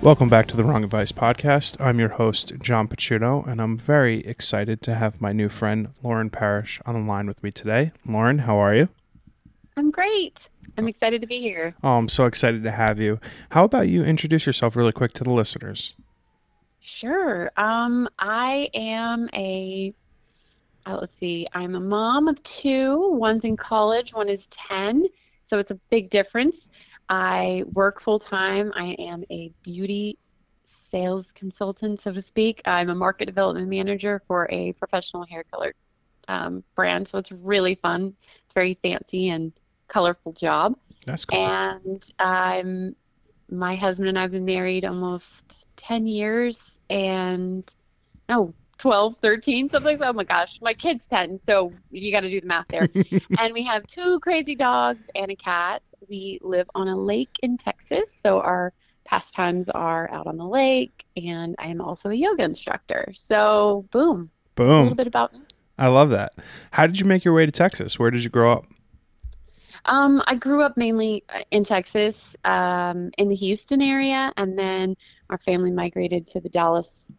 Welcome back to the Wrong Advice Podcast. I'm your host, John Pacciuto, and I'm very excited to have my new friend, Lauren Parrish, on the line with me today. Lauren, how are you? I'm great. I'm excited to be here. Oh, I'm so excited to have you. How about you introduce yourself really quick to the listeners? Sure. I am let's see, I'm a mom of two. One's in college, one is 10. So it's a big difference. I work full time. I am a beauty sales consultant, so to speak. I'm a market development manager for a professional hair color brand. So it's really fun. It's very fancy and colorful job. That's cool. And my husband and I have been married almost 10 years and no, 12, 13, something like that. Oh my gosh, my kid's 10, so you got to do the math there. And we have two crazy dogs and a cat. We live on a lake in Texas, so our pastimes are out on the lake, and I am also a yoga instructor. So, boom, a little Boom. bit about me. I love that. How did you make your way to Texas? Where did you grow up? I grew up mainly in Texas, in the Houston area, and then our family migrated to the Dallas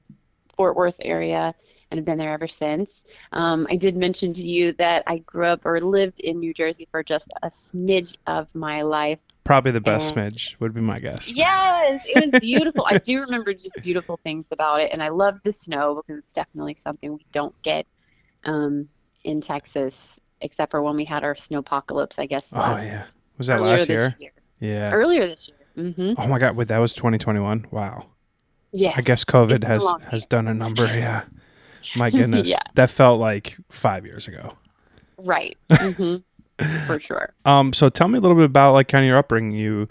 Fort Worth area and have been there ever since. I did mention to you that I grew up or lived in New Jersey for just a smidge of my life. Probably the best And smidge would be my guess. yes, it was beautiful. I do remember just beautiful things about it. And I love the snow because it's definitely something we don't get in Texas, except for when we had our snowpocalypse, I guess, Oh, yeah. Was that earlier last this year? year. Yeah. Earlier this year. Oh my God. Wait, that was 2021. Wow. I guess Yes, COVID it's been a has long has done a number. Yeah. My goodness. yeah, That felt like 5 years ago. right. For sure. So tell me a little bit about like kind of your upbringing. You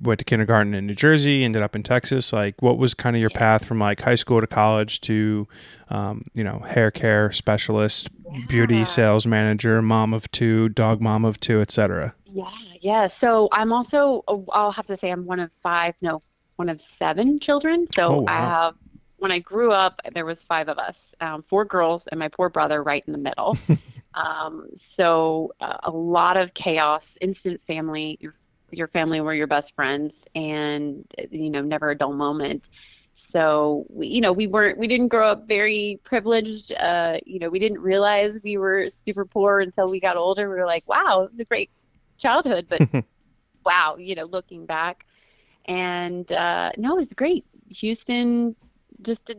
went to kindergarten in New Jersey, ended up in Texas. Like what was kind of your Yeah. path from like high school to college to, hair care specialist, beauty Yeah. sales manager, mom of two, dog mom of two, etc. Yeah. Yeah. So I'm also, I'll have to say I'm one of five, no, one of seven children. Oh, So I wow. have, when I grew up, there was five of us, four girls and my poor brother right in the middle. A lot of chaos, instant family, your family were your best friends and, never a dull moment. So we didn't grow up very privileged. We didn't realize we were super poor until we got older. We were like, wow, it was a great childhood, but wow, looking back. And no, it was great. Houston, just a,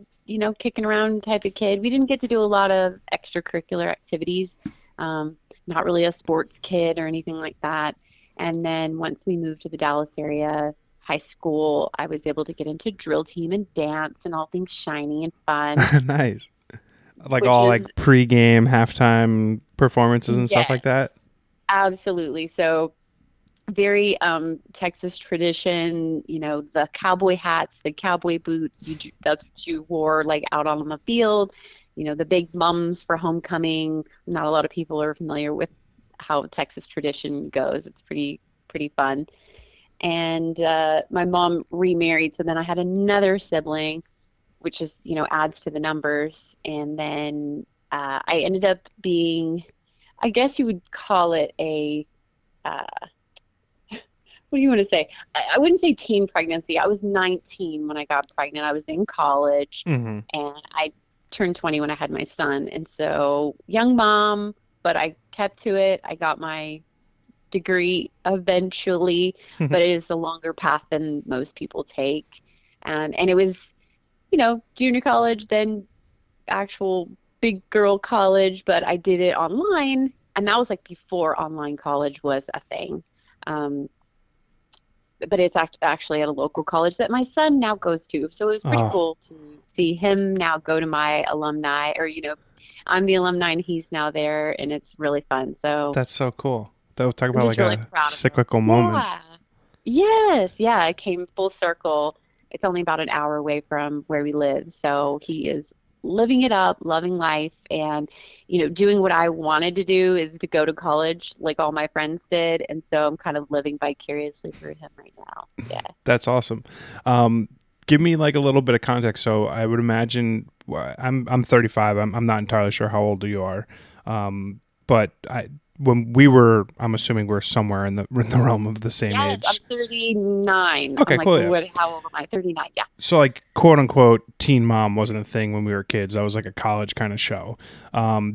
kicking around type of kid. We didn't get to do a lot of extracurricular activities. Not really a sports kid or anything like that. And then once we moved to the Dallas area, high school, I was able to get into drill team and dance and all things shiny and fun, Nice. Like which all like is, pre-game, halftime performances and stuff like that. yes, absolutely. So very Texas tradition, the cowboy hats, the cowboy boots, that's what you wore like out on the field, the big mums for homecoming. Not a lot of people are familiar with how Texas tradition goes. It's pretty fun. And my mom remarried, so then I had another sibling, which is, adds to the numbers. And then I ended up being, I guess you would call it a uh, what do you want to say? I wouldn't say teen pregnancy. I was 19 when I got pregnant. I was in college Hmm. and I turned 20 when I had my son. And so young mom, but I kept to it. I got my degree eventually, but it is the longer path than most people take. And it was, junior college, then actual big girl college, but I did it online. And that was like before online college was a thing. Um, but it's actually at a local college that my son now goes to. So it was pretty Oh, cool to see him now go to my alumni, or, I'm the alumni and he's now there, and it's really fun. So that's so cool. That was talk I'm about just like really a proud of him. cyclical moment. Yeah. Yes. Yeah. It came full circle. It's only about an hour away from where we live. So he is living it up, loving life, and, doing what I wanted to do is to go to college like all my friends did. And so I'm kind of living vicariously through him right now. Yeah. That's awesome. Um, Give me like a little bit of context. So I would imagine I'm 35. I'm not entirely sure how old you are, but when we were, I'm assuming we're somewhere in the realm of the same Yes, I'm age. 39. I'm Okay, like, cool. Yeah. what, how old am I? 39. Yeah. So like quote unquote teen mom wasn't a thing when we were kids. That was like a college kind of show.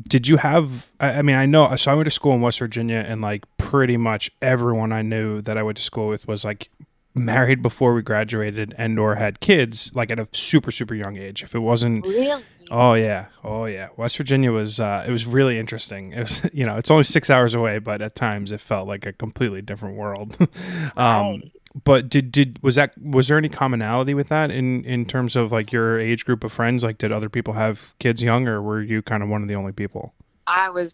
Did you have, I mean, I know, so I went to school in West Virginia, and like pretty much everyone I knew that I went to school with was like married before we graduated and or had kids like at a super, super young age. If it wasn't, Really? oh yeah, oh yeah. West Virginia was, it was really interesting. It was, it's only 6 hours away, but at times it felt like a completely different world. um, Right. but was there any commonality with that in terms of like your age group of friends? Like, did other people have kids young, or were you kind of one of the only people? I was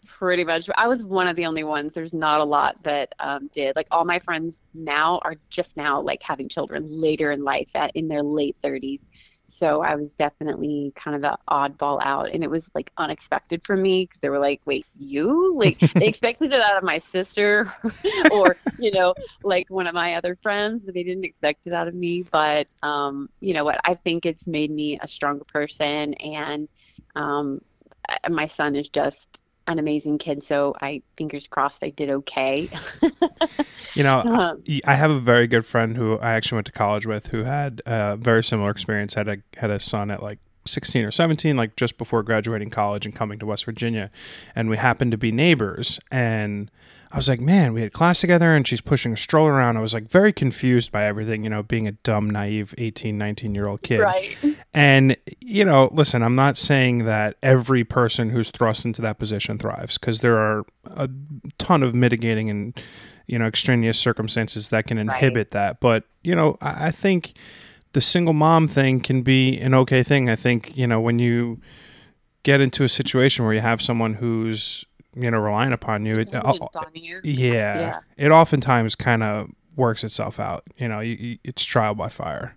one of the only ones. There's not a lot that did. Like all my friends now are just now like having children later in life in their late 30s. So I was definitely kind of the oddball out, and it was like unexpected for me because they were like, "Wait, you?" Like they expected it out of my sister, or like one of my other friends, but they didn't expect it out of me. But you know what? I think it's made me a stronger person, and um, my son is just an amazing kid. So I fingers crossed I did okay. You know, Um, I have a very good friend who I actually went to college with who had a very similar experience. Had a son at like 16 or 17, like just before graduating college and coming to West Virginia, and we happened to be neighbors. And I was like, man, we had class together, and she's pushing a stroller around. I was like very confused by everything, being a dumb, naive 18, 19-year-old kid. right. And, listen, I'm not saying that every person who's thrust into that position thrives, because there are a ton of mitigating and, extraneous circumstances that can Right. inhibit that. But, I think the single mom thing can be an okay thing. I think, when you get into a situation where you have someone who's, relying upon you, Dependent on you. yeah, Yeah. it oftentimes kind of works itself out. It's trial by fire.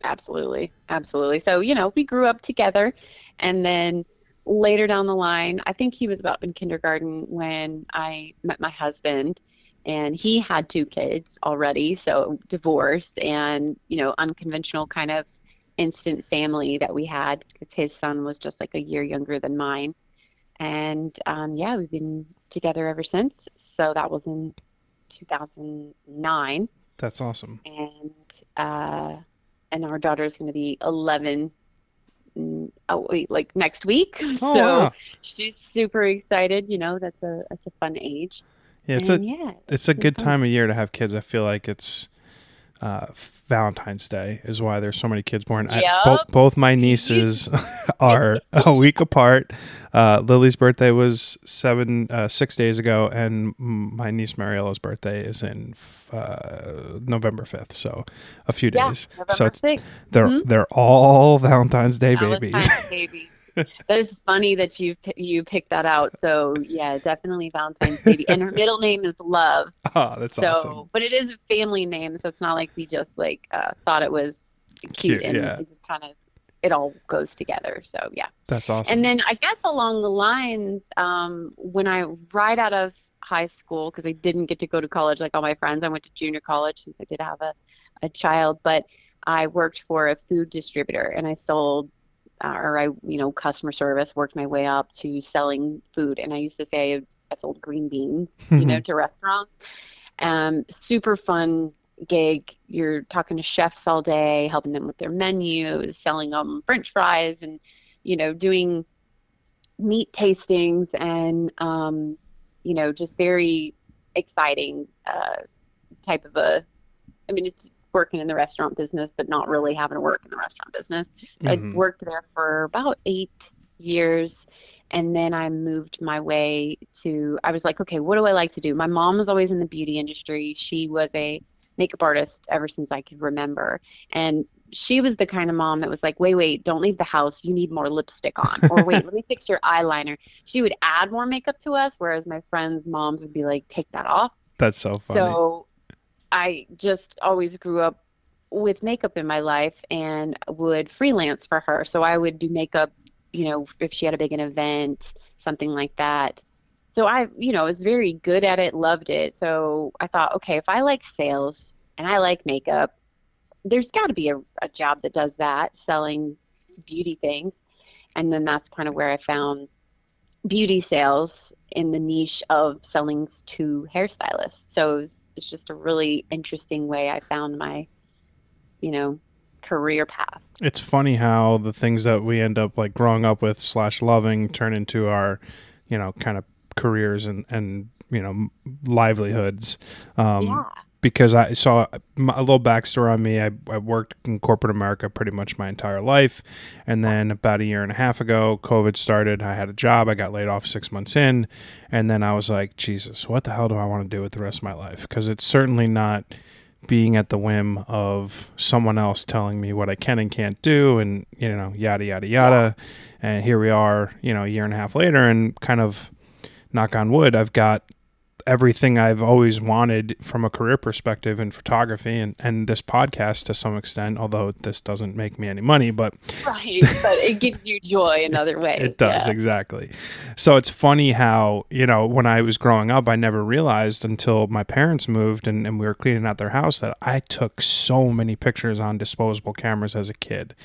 Absolutely. Absolutely. So, we grew up together, and then later down the line, I think he was about in kindergarten when I met my husband, and he had two kids already, so divorced and, unconventional kind of instant family that we had because his son was just like a year younger than mine. And yeah, we've been together ever since. So that was in 2009. That's awesome. And uh, and our daughter is going to be 11 oh, wait, like next week. Oh So wow. she's super excited. That's a fun age. Yeah, And yeah, it's it's a been good fun. time of year to have kids. I feel like it's Valentine's Day is why there's so many kids born. Yep. Both my nieces are a week apart. Lily's birthday was 6 days ago, and my niece Mariella's birthday is in November 5th, so a few Yeah, days. So November 6th. they're all Valentine's Day babies. Valentine's baby. That is funny that you picked that out. So yeah, definitely Valentine's baby. And her middle name is Love. Oh, that's awesome. So, but it is a family name, so it's not like we just like thought it was cute, Cute, and yeah. it just kind of it all goes together. So yeah. That's And awesome. then I guess along the lines, when I right out of high school, because I didn't get to go to college like all my friends, I went to junior college since I did have a child, but I worked for a food distributor and I sold or customer service, worked my way up to selling food. And I used to say I sold green beans, to restaurants. Super fun gig. You're talking to chefs all day, helping them with their menus, selling them French fries, and doing meat tastings, and just very exciting type of a. I mean, it's working in the restaurant business, but not really having to work in the restaurant business. So I Hmm. worked there for about 8 years. And then I moved my way to, I was like, okay, what do I like to do? My mom was always in the beauty industry. She was a makeup artist ever since I could remember. And she was the kind of mom that was like, wait, don't leave the house. You need more lipstick on. Or wait, let me fix your eyeliner. She would add more makeup to us, whereas my friends' moms would be like, take that off. That's so funny. So I just always grew up with makeup in my life and would freelance for her. So I would do makeup, if she had a big an event, something like that. So I was very good at it, loved it. So I thought, okay, if I like sales and I like makeup, there's got to be a job that does that, selling beauty things. And then that's kind of where I found beauty sales in the niche of selling to hairstylists. So it's just a really interesting way I found my, you know, career path. It's funny how the things that we end up like growing up with slash loving turn into our, kind of careers and livelihoods. Yeah. Because I saw a little backstory on me. I worked in corporate America pretty much my entire life. And then about a year and a half ago, COVID started. I had a job. I got laid off 6 months in. And then I was like, Jesus, what the hell do I want to do with the rest of my life? Because it's certainly not being at the whim of someone else telling me what I can and can't do and, yada, yada, yada. And here we are, a year and a half later and kind of knock on wood, I've got everything I've always wanted from a career perspective in photography and this podcast to some extent, although this doesn't make me any money, but right, but it gives you joy in other ways. It does, exactly. So it's funny how, when I was growing up, I never realized until my parents moved and we were cleaning out their house that I took so many pictures on disposable cameras as a kid.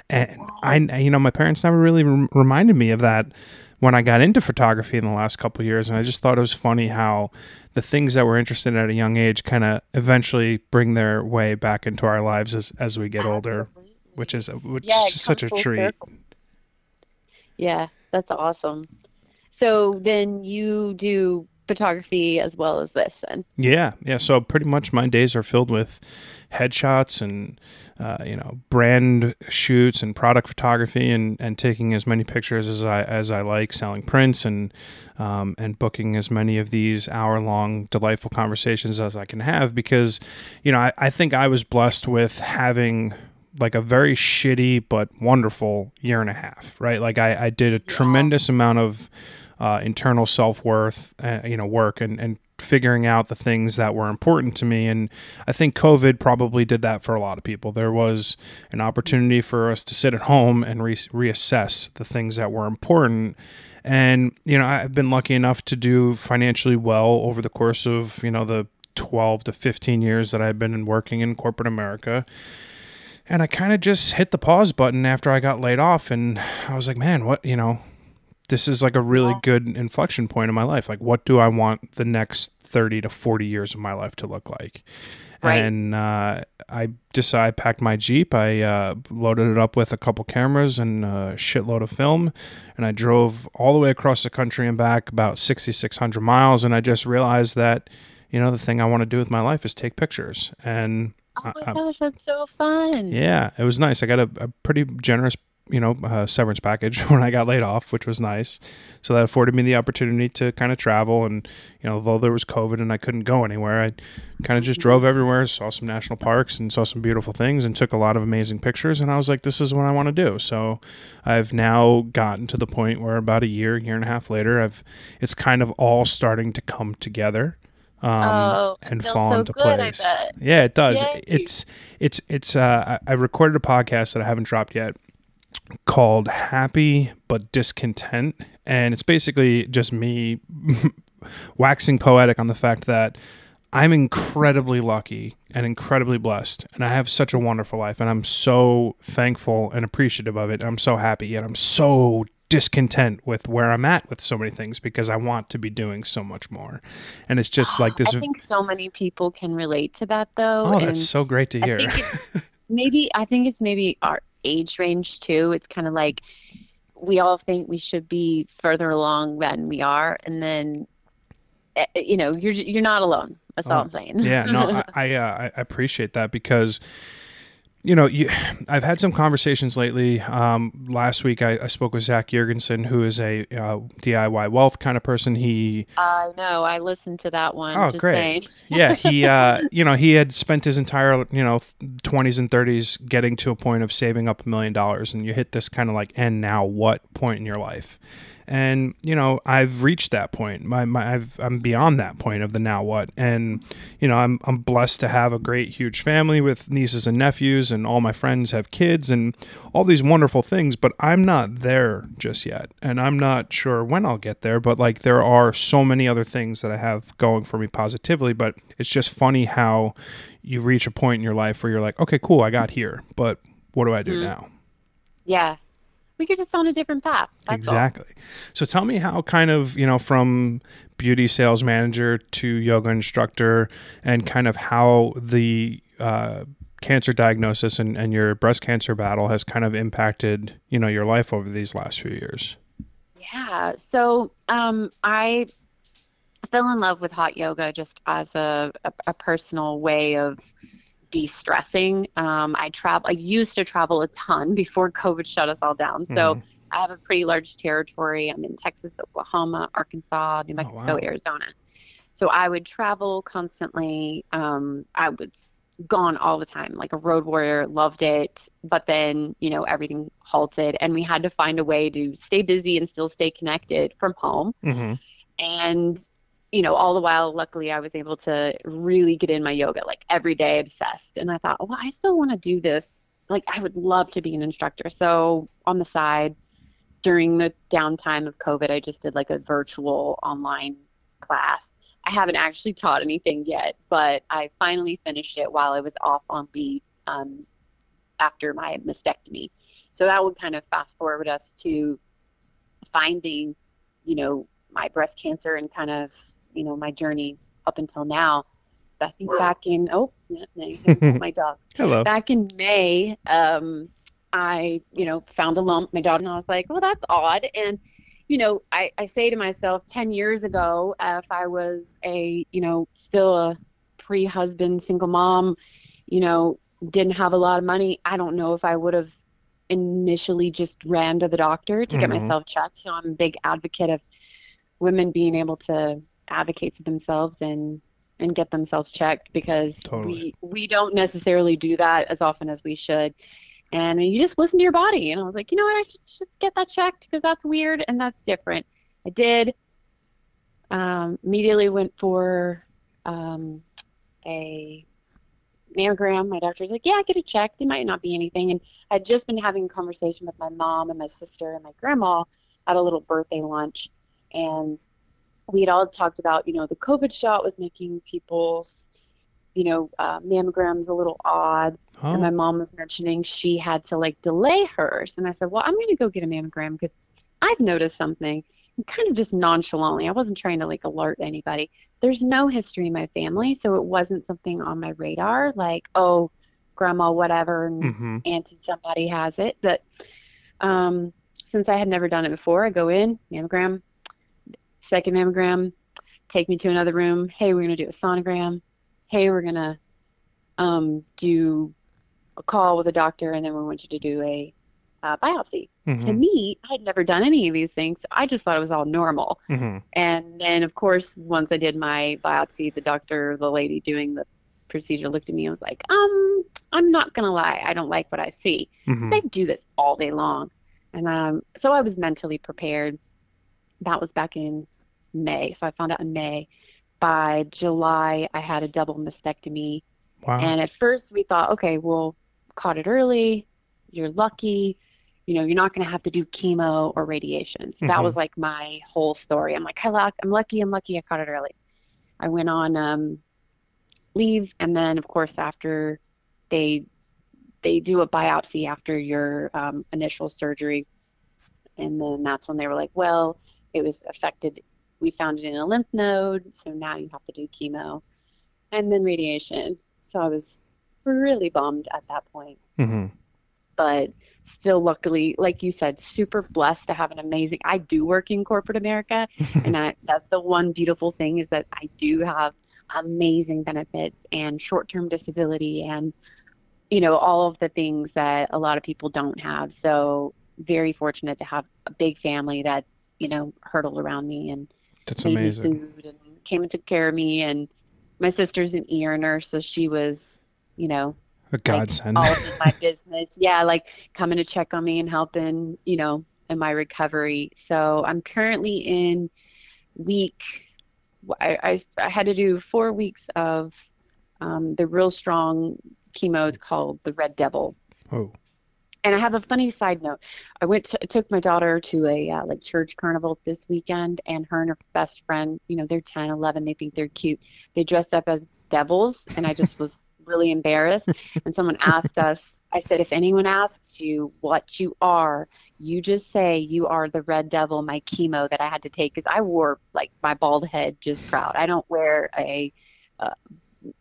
And my parents never really reminded me of that when I got into photography in the last couple of years. And I just thought it was funny how the things that we're interested in at a young age kind of eventually bring their way back into our lives as we get older, which is such a treat. Circle. Yeah, that's awesome. So then you do photography as well as this then? Yeah. So pretty much my days are filled with headshots and, brand shoots and product photography and taking as many pictures as I like, selling prints and booking as many of these hour-long delightful conversations as I can have because, I think I was blessed with having like a very shitty but wonderful year and a half, right? Like I did a tremendous amount of internal self-worth, work and figuring out the things that were important to me. And I think COVID probably did that for a lot of people. There was an opportunity for us to sit at home and reassess the things that were important. And, I've been lucky enough to do financially well over the course of, the 12 to 15 years that I've been working in corporate America. And I kind of just hit the pause button after I got laid off. And I was like, man, what, this is like a really good inflection point in my life. Like, what do I want the next 30 to 40 years of my life to look like? Right. And I packed my Jeep. I loaded it up with a couple cameras and a shitload of film. And I drove all the way across the country and back about 6,600 miles. And I just realized that, the thing I want to do with my life is take pictures. And oh my gosh, that's so fun. Yeah, it was nice. I got a pretty generous severance package when I got laid off, which was nice. So that afforded me the opportunity to kind of travel. And, although there was COVID and I couldn't go anywhere, I kind of just drove everywhere, saw some national parks and saw some beautiful things and took a lot of amazing pictures. And I was like, this is what I want to do. So I've now gotten to the point where about a year and a half later, it's kind of all starting to come together. And fall so into good, place. I bet. Yeah, it does. Yay. It's I recorded a podcast that I haven't dropped yet called Happy But Discontent. And it's basically just me waxing poetic on the fact that I'm incredibly lucky and incredibly blessed. And I have such a wonderful life. And I'm so thankful and appreciative of it. I'm so happy. Yet I'm so discontent with where I'm at with so many things because I want to be doing so much more. And it's just like this. I think so many people can relate to that though. Oh, that's so great to hear. I think it's maybe our age range too. It's kind of like we all think we should be further along than we are. And then, you're not alone. That's all I'm saying. Yeah, no, I appreciate that because I've had some conversations lately. Last week, I spoke with Zach Jurgensen, who is a DIY wealth kind of person. I know. I listened to that one. Oh, just great. Saying. Yeah, he had spent his entire 20s and 30s getting to a point of saving up $1 million, and you hit this kind of like, and now what point in your life? And, I've reached that point. I'm beyond that point of the now what. And, I'm blessed to have a great, huge family with nieces and nephews, and all my friends have kids and all these wonderful things, but I'm not there just yet. And I'm not sure when I'll get there, but like there are so many other things that I have going for me positively. But it's just funny how you reach a point in your life where you're like, okay, cool, I got here, but what do I do now? Yeah. we're just on a different path. That's all. Exactly. So tell me how kind of, from beauty sales manager to yoga instructor, and kind of how the cancer diagnosis and your breast cancer battle has kind of impacted, your life over these last few years. Yeah. So I fell in love with hot yoga just as a personal way of de-stressing. I used to travel a ton before COVID shut us all down. So Mhm. I have a pretty large territory. I'm in Texas, Oklahoma, Arkansas, New Oh, Mexico, wow. Arizona. So I would travel constantly. I was gone all the time, like a road warrior, loved it. But then, everything halted and we had to find a way to stay busy and still stay connected from home. Hmm. And, all the while, luckily, I was able to really get in my yoga, like every day, obsessed. And I thought, well, I still want to do this. Like, I would love to be an instructor. So on the side, during the downtime of COVID, I just did like a virtual online class. I haven't actually taught anything yet, but I finally finished it while I was off on leave after my mastectomy. So that would kind of fast forward us to finding, my breast cancer and kind of, my journey up until now. I think back in, oh, yeah, my dog. Hello. Back in May, I, found a lump, my daughter, and I was like, well, that's odd. And, I say to myself 10 years ago, if I was still a pre-husband single mom, didn't have a lot of money, I don't know if I would have initially just ran to the doctor to get Hmm. myself checked. So I'm a big advocate of women being able to advocate for themselves and get themselves checked because Totally. we don't necessarily do that as often as we should. And you just listen to your body. And I was like, you know what, I should just get that checked because that's weird and that's different. I did. Immediately went for a mammogram. My doctor's like, yeah, get it checked. It might not be anything. And I'd just been having a conversation with my mom and my sister and my grandma at a little birthday lunch. And we had all talked about, the COVID shot was making people's, mammograms a little odd. And my Oh. mom was mentioning she had to like delay hers. And I said, well, I'm going to go get a mammogram because I've noticed something. And kind of just nonchalantly. I wasn't trying to like alert anybody. There's no history in my family, so it wasn't something on my radar. Like, oh, grandma, whatever, and Hmm. auntie somebody has it. But since I had never done it before, I go in, mammogram, second mammogram, take me to another room. Hey, we're gonna do a sonogram. Hey, we're gonna do a call with a doctor, and then we want you to do a biopsy. To Hmm. me, I'd never done any of these things. So I just thought it was all normal. Hmm. And then, of course, once I did my biopsy, the lady doing the procedure looked at me and was like, I'm not going to lie. I don't like what I see. Hmm. Because I do this all day long. And so I was mentally prepared. That was back in May. So I found out in May. By July, I had a double mastectomy. Wow. And at first we thought, okay, well, caught it early. You're lucky. You're not going to have to do chemo or radiation. So that Hmm. was like my whole story. I'm like, I'm lucky I caught it early. I went on leave. And then, of course, after they do a biopsy after your initial surgery. And then that's when they were like, well, it was affected. We found it in a lymph node. So now you have to do chemo and then radiation. So I was really bummed at that point. Hmm. But still, luckily, like you said, super blessed to have an amazing, I do work in corporate America. And that's the one beautiful thing is that I do have amazing benefits and short-term disability and, all of the things that a lot of people don't have. So very fortunate to have a big family that, hurdled around me and That's made me amazing. food and came and took care of me. And my sister's an ER nurse, so she was, A like godsend. all up in my business. Yeah, like coming to check on me and helping, in my recovery. So I'm currently in week, I had to do 4 weeks of the real strong chemo. It's called the Red Devil. Oh. And I have a funny side note. Took my daughter to a like church carnival this weekend, and her and her best friend, they're 10, 11, they think they're cute. They dressed up as devils, and I just was really embarrassed. And someone asked us, I said, if anyone asks you what you are, you just say you are the red devil, my chemo that I had to take, because I wore like my bald head just proud. I don't wear a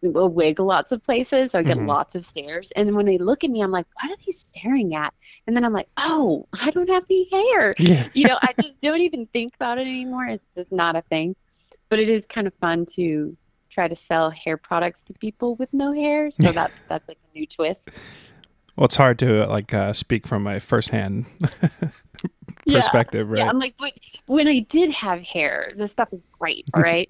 wig lots of places, so I get Hmm. lots of stares. And when they look at me, I'm like, what are they staring at? And then I'm like, oh, I don't have any hair. Yeah. I just don't even think about it anymore. It's just not a thing. But it is kind of fun to try to sell hair products to people with no hair. So that's like a new twist. Well, it's hard to speak from a firsthand Yeah. perspective, Yeah. right? I'm like, but when I did have hair, this stuff is great. All right.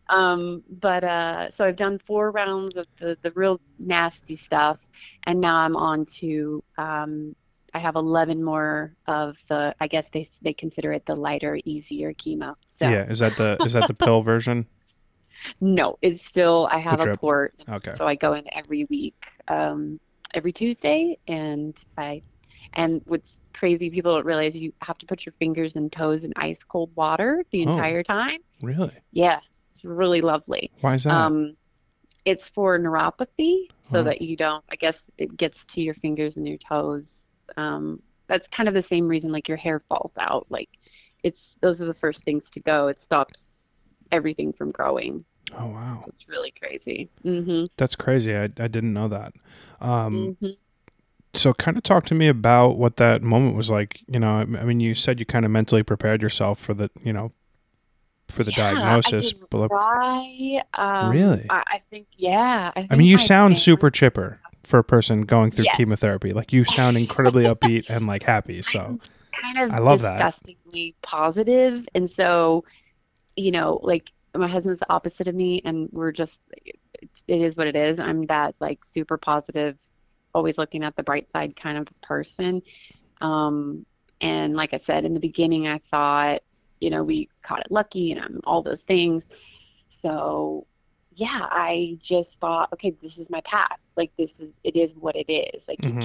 So I've done 4 rounds of the real nasty stuff, and now I'm on to I have 11 more of I guess they consider it the lighter, easier chemo. So Yeah. Is that the pill version? no, it's still, I The have a drip. port, Okay. so I go in every week, every Tuesday, and what's crazy, people don't realize you have to put your fingers and toes in ice cold water the Oh, entire time. really? Yeah, it's really lovely. Why is that? Um, it's for neuropathy, so Oh, that you don't, I guess it gets to your fingers and your toes. That's kind of the same reason like your hair falls out. Like those are the first things to go. It stops everything from growing. oh wow. So it's really crazy. Mm-hmm. That's crazy. I didn't know that. Um, Mm-hmm. so kind of talk to me about what that moment was like. I mean, you said you kind of mentally prepared yourself for the Yeah, I diagnosis, didn't but cry. really? I think, yeah, I I mean, think you my sound family, super chipper for a person going through yes. chemotherapy. Like you sound incredibly upbeat and like happy. So I'm kind I of love that. disgustingly positive, and so, like my husband's the opposite of me, and we're just, it is what it is. I'm that like super positive, always looking at the bright side kind of person. Um, and like I said, in the beginning, I thought, we caught it lucky and all those things. So yeah, I just thought, okay, this is my path. Like it is what it is. Like Hmm.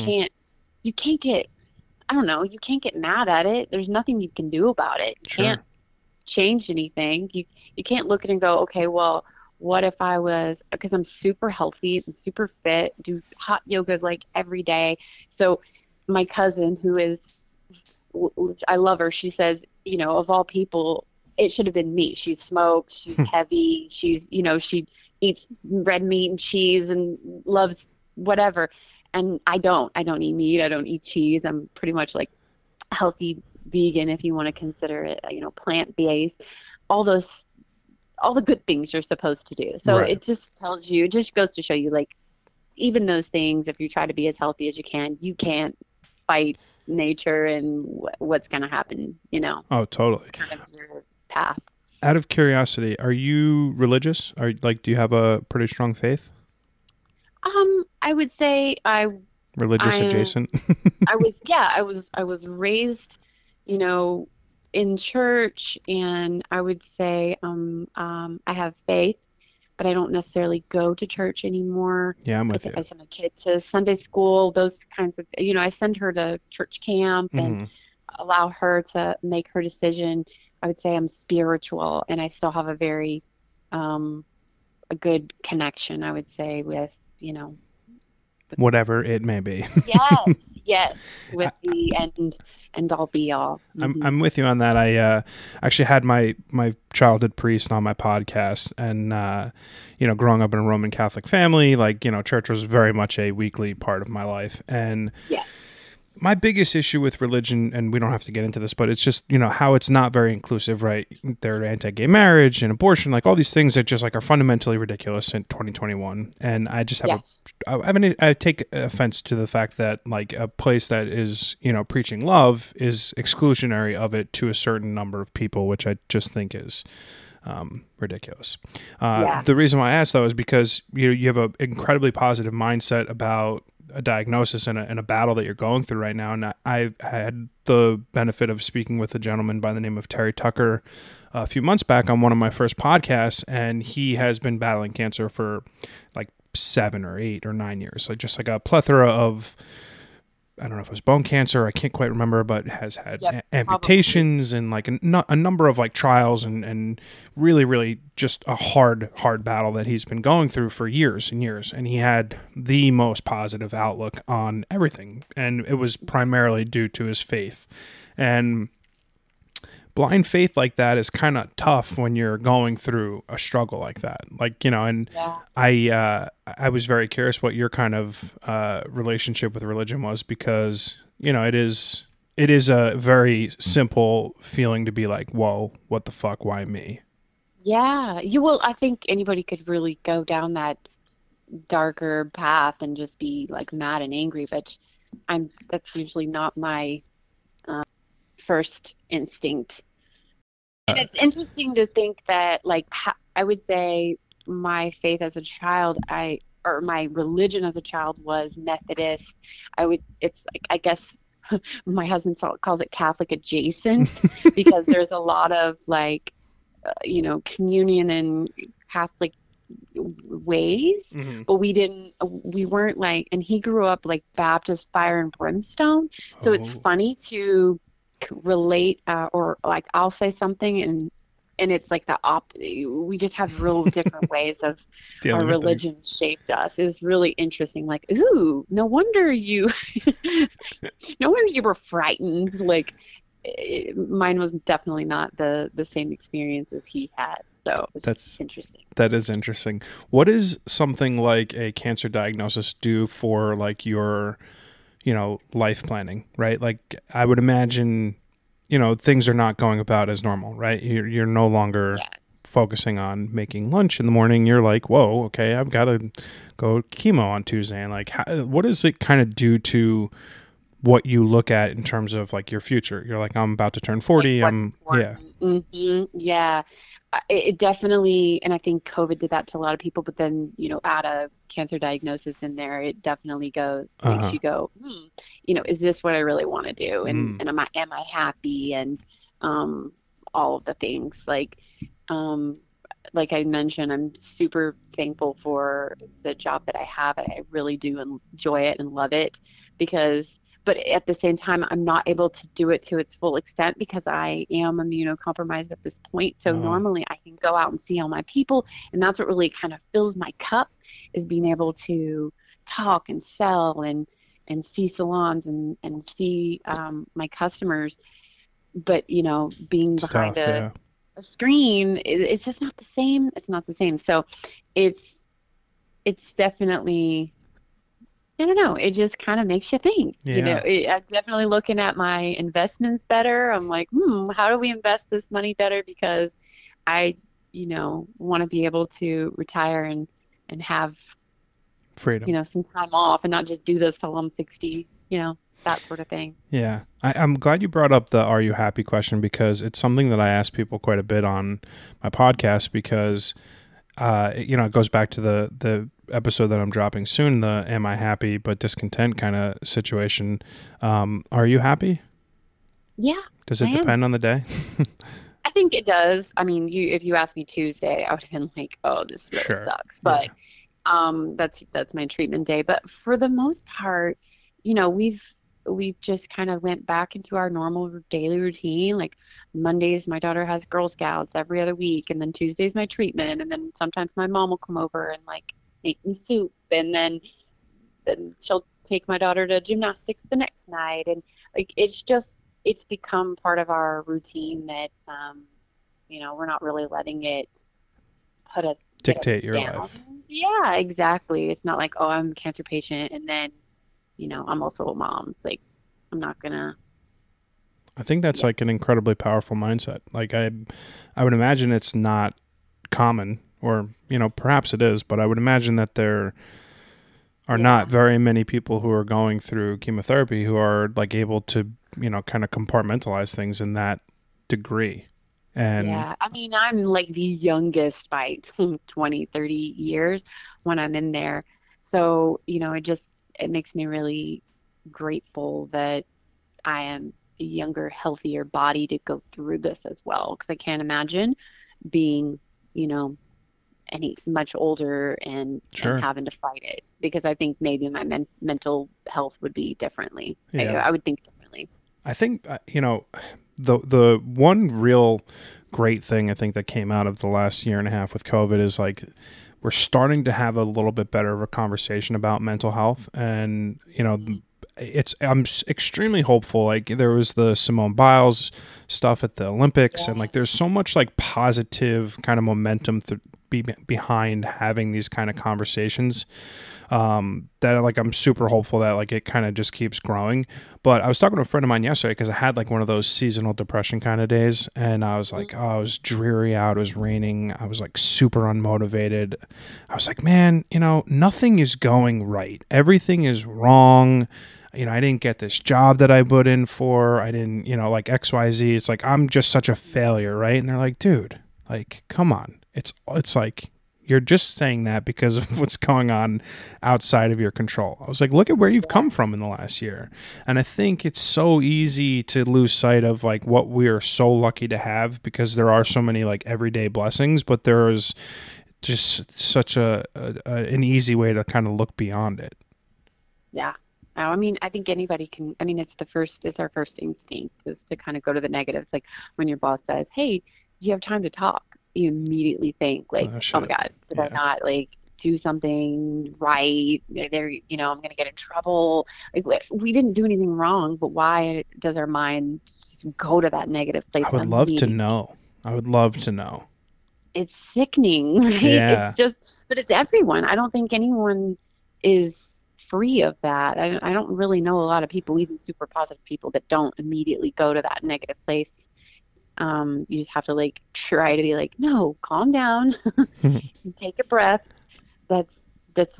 you can't get, I don't know, you can't get mad at it. There's nothing you can do about it. You can't Sure. change anything. You can't look at it and go, okay, well, what if I was, because I'm super healthy, I'm super fit, do hot yoga like every day. So my cousin, who is, I love her, she says, of all people, it should have been me. She smokes, she's heavy, she eats red meat and cheese and loves whatever. And I don't eat meat, I don't eat cheese. I'm pretty much like healthy vegan, if you want to consider it, plant-based, all those, all the good things you're supposed to do. So Right. it just tells you, it just goes to show you, like, even those things, if you try to be as healthy as you can't fight nature and what's going to happen, Oh, totally. it's kind of your path. Out of curiosity, are you religious? Do you have a pretty strong faith? I would say Religious I adjacent? I was raised, you know, in church, and I would say I have faith, but I don't necessarily go to church anymore. Yeah, I'm with you. I send my kid to Sunday school, those kinds of, I send her to church camp and Hmm. allow her to make her decision. I would say I'm spiritual, and I still have um, a good connection, I would say, with, Whatever it may be. yes, with the end all be all. Hmm. I'm with you on that. I actually had my childhood priest on my podcast, and growing up in a Roman Catholic family, church was very much a weekly part of my life. And Yes. my biggest issue with religion, and we don't have to get into this, but it's just how it's not very inclusive, right? They're anti-gay marriage and abortion, like all these things that just are fundamentally ridiculous in 2021. And I just have Yes. I take offense to the fact that like a place that is preaching love is exclusionary of it to a certain number of people, which I just think is ridiculous. Yeah. The reason why I ask though is because you have an incredibly positive mindset about a diagnosis and a battle that you're going through right now. And I've had the benefit of speaking with a gentleman by the name of Terry Tucker a few months back on one of my first podcasts, and he has been battling cancer for like 7 or 8 or 9 years. So just like a plethora of I don't know if it was bone cancer. I can't quite remember, but has had Yep, probably. amputations and like a number of like trials and really, really just a hard battle that he's been going through for years and years. And he had the most positive outlook on everything. And it was primarily due to his faith. And blind faith like that is kind of tough when you're going through a struggle like that. Like, and Yeah. I was very curious what your kind of relationship with religion was, because, it is a very simple feeling to be like, whoa, what the fuck? Why me? Yeah. You will, I think anybody could really go down that darker path and just be like mad and angry, but that's usually not my first instinct. And Uh, it's interesting to think that, like, I would say my faith as a child, or my religion as a child was Methodist. It's like, I guess my husband calls it Catholic adjacent because there's a lot of like, communion and Catholic ways, mhm. but we weren't like, and he grew up like Baptist fire and brimstone. So it's Oh, funny to relate, or like I'll say something and it's like we just have real different ways of our dealing with things. religion shaped us. Is really interesting. Like, ooh, no wonder you no wonder you were frightened. Like, mine was definitely not the same experience as he had. So it's That's interesting. that is interesting. What is something like a cancer diagnosis do for like your, life planning, right? Like I would imagine, things are not going about as normal, right? You're no longer Yes. focusing on making lunch in the morning. You're like, whoa, okay, I've got to go chemo on Tuesday. And like, what does it kind of do to what you look at in terms of like your future? You're like, I'm about to turn Like 40. what's Yeah. important. Yeah. It definitely, and I think COVID did that to a lot of people, but then, add a cancer diagnosis in there, it definitely Uh makes huh. you go, is this what I really want to do? And Mm. and am I happy? And um all of the things um like I mentioned, I'm super thankful for the job that I have, and I really do enjoy it and love it because, but at the same time, I'm not able to do it to its full extent because I am immunocompromised at this point. So Oh, normally I can go out and see all my people, and that's what really kind of fills my cup is being able to talk and sell and see salons and see my customers. But being it's behind tough. Yeah. a screen, it's just not the same. It's not the same. So it's it's definitely, I don't know. It just kind of makes you think. Yeah. I'm definitely looking at my investments better. I'm like, how do we invest this money better? Because I, want to be able to retire and have, Freedom. some time off and not just do this till I'm 60, that sort of thing. Yeah. I'm glad you brought up the "Are you happy?" question, because it's something that I ask people quite a bit on my podcast, because it goes back to the episode that I'm dropping soon, the "Am I happy but discontent" kind of situation. Are you happy? Yeah, Does I it am. depend on the day? I think it does. I mean, if you asked me Tuesday, I would have been like, "Oh, this really Sure. sucks." But Yeah. that's my treatment day. But for the most part, we've just kind of went back into our normal daily routine. Like Mondays, my daughter has Girl Scouts every other week, and then Tuesday's my treatment, and then sometimes my mom will come over and like make me soup, and then she'll take my daughter to gymnastics the next night, and like it's become part of our routine that we're not really letting it get us Dictate your down. life. Yeah, exactly. It's not like, oh, I'm a cancer patient and then, I'm also a mom. It's like I'm not gonna, I think that's yeah, like an incredibly powerful mindset. Like I would imagine it's not common, or perhaps it is, but I would imagine that there are not yeah, very many people who are going through chemotherapy who are like able to, kind of compartmentalize things in that degree. And yeah. I mean, I'm like the youngest by 20, 30 years when I'm in there. So, it makes me really grateful that I am a younger, healthier body to go through this as well. Because I can't imagine being, you know, any much older and Sure. having to fight it, because I think maybe my mental health would be differently. Yeah. I would think differently. I think, the one real great thing I think that came out of the last year and a half with COVID is like we're starting to have a little bit better of a conversation about mental health. And, I'm extremely hopeful. Like there was the Simone Biles stuff at the Olympics, and like there's so much like positive kind of momentum behind having these kind of conversations, that like I'm super hopeful that like it kind of just keeps growing. But I was talking to a friend of mine yesterday because I had like one of those seasonal depression kind of days, and I was like, oh, it was dreary out, it was raining, I was like super unmotivated. I was like, man, nothing is going right, everything is wrong. I didn't get this job that I put in for, I didn't, like XYZ. It's like I'm just such a failure, right? And they're like, dude, like come on, it's like you're just saying that because of what's going on outside of your control. I was like, look at where you've come from in the last year. And I think it's so easy to lose sight of like what we're so lucky to have, because there are so many like everyday blessings, but there is just such an easy way to kind of look beyond it. Yeah. I mean, I think anybody can. I mean, it's our first instinct is to kind of go to the negatives. Like when your boss says, "Hey, do you have time to talk?" You immediately think like, "Oh my God, did I not like do something right? There, I'm going to get in trouble." Like we didn't do anything wrong, but why does our mind just go to that negative place? I would love to know. It's sickening, right? Yeah. It's just, but it's everyone. I don't think anyone is free of that. I don't really know a lot of people, even super positive people, that don't immediately go to that negative place. You just have to like try to be like, no, calm down, take a breath. That's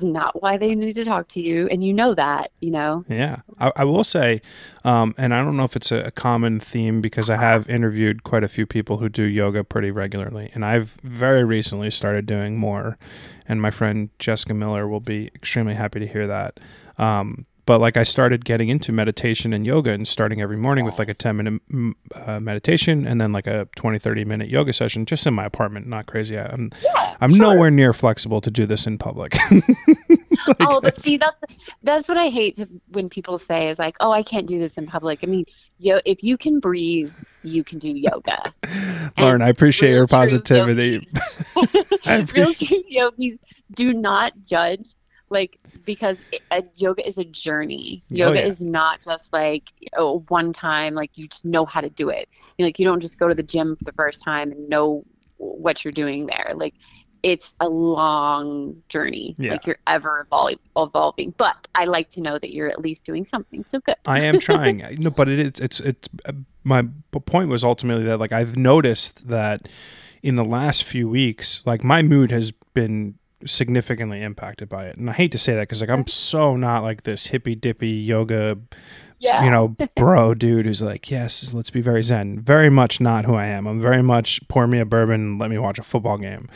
not why they need to talk to you, and that. Yeah, I will say, and I don't know if it's a common theme, because I have interviewed quite a few people who do yoga pretty regularly, and I've very recently started doing more, and my friend Jessica Miller will be extremely happy to hear that. But like I started getting into meditation and yoga, and starting every morning with like a 10-minute meditation, and then like a 20-30 minute yoga session just in my apartment. Not crazy. I'm nowhere near flexible to do this in public. But see, that's what I hate when people say is like, oh, I can't do this in public. I mean, if you can breathe, you can do yoga. Lauren, I appreciate your positivity. Real true yogis do not judge. Like, because yoga is a journey. Yoga is not just like one time, like you just know how to do it. You don't just go to the gym for the first time and know what you're doing there. Like, it's a long journey. Yeah. Like you're ever evolving. But I like to know that you're at least doing something. So good. I am trying. No, but it's my point was ultimately that like I've noticed that in the last few weeks, like my mood has been significantly impacted by it. And I hate to say that because like I'm so not like this hippy dippy yoga bro dude who's like, yes, let's be very zen. Very much not who I am. I'm very much pour me a bourbon and let me watch a football game.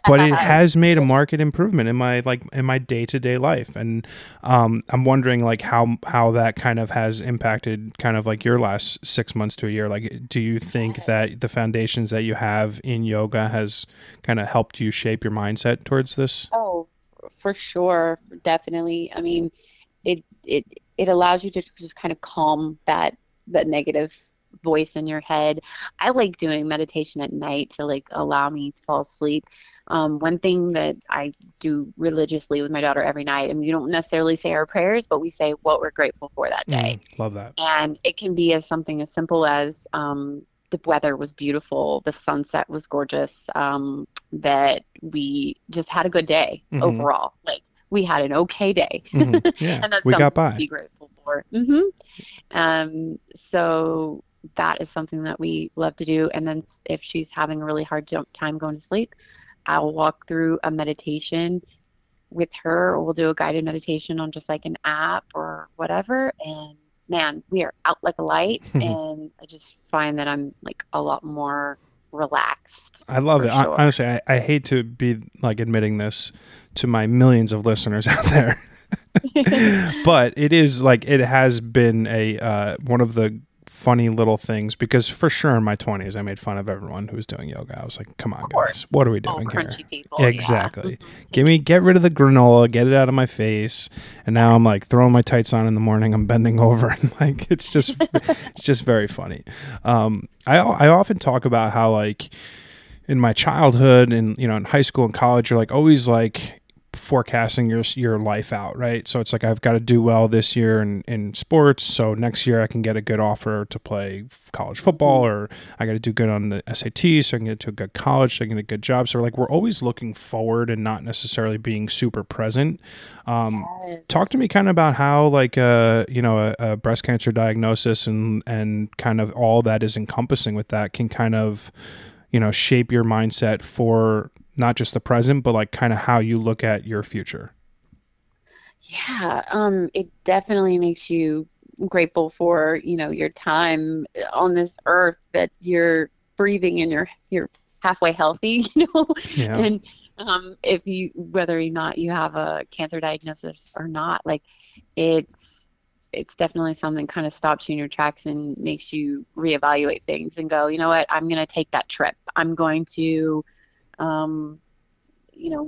But it has made a marked improvement in my day-to-day life. And I'm wondering like how that kind of has impacted kind of like your last 6 months to a year. Like, do you think that the foundations that you have in yoga has kind of helped you shape your mindset towards this? Oh, for sure. Definitely. I mean, it allows you to just kind of calm that negative voice in your head. I like doing meditation at night to like allow me to fall asleep. One thing that I do religiously with my daughter every night, and we don't necessarily say our prayers, but we say what we're grateful for that day. Love that. And it can be something as simple as the weather was beautiful, the sunset was gorgeous, that we just had a good day overall. Like, we had an okay day. Yeah, and that's we something got by. to be grateful for. So that is something that we love to do. And then if she's having a really hard time going to sleep, I'll walk through a meditation with her, or we'll do a guided meditation on just like an app or whatever. And man, we are out like a light. And I just find that I'm like a lot more relaxed. I love it. Sure. Honestly, I hate to be like admitting this to my millions of listeners out there, but it is like, it has been one of the funny little things, because for sure in my 20s I made fun of everyone who was doing yoga. I was like, come on Of guys, course. what are we Oh, doing here? crunchy people. Yeah. Exactly. Get rid of the granola, get it out of my face. And now I'm like throwing my tights on in the morning, I'm bending over, and like it's just very funny. I often talk about how like in my childhood and, you know, in high school and college, you're like always like forecasting your life out, right? So it's like, I've got to do well this year in sports, so next year I can get a good offer to play college football, or I got to do good on the SAT so I can get to a good college, so I can get a good job. So we're always looking forward and not necessarily being super present. Yes. Talk to me kind of about how like a breast cancer diagnosis and kind of all that is encompassing with that can kind of, you know, shape your mindset for not just the present, but like kind of how you look at your future. Yeah, it definitely makes you grateful for, you know, your time on this earth, that you're breathing and you're halfway healthy, you know. Yeah. And if you, whether or not you have a cancer diagnosis or not, like it's it's definitely something kind of stops you in your tracks and makes you reevaluate things and go, you know what, I'm gonna take that trip. I'm going to um,